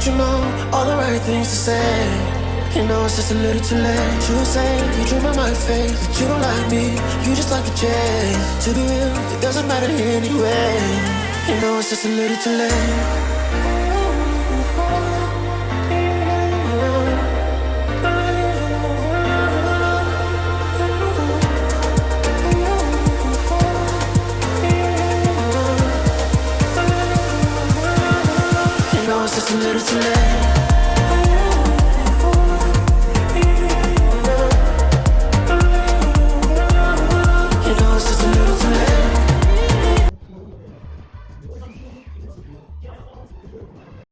But you know all the right things to say. You know it's just a little too late. You say you dream of my face, but you don't like me. You just like the chase. To be real, it doesn't matter anyway. You know it's just a little too late. It's just a little too late.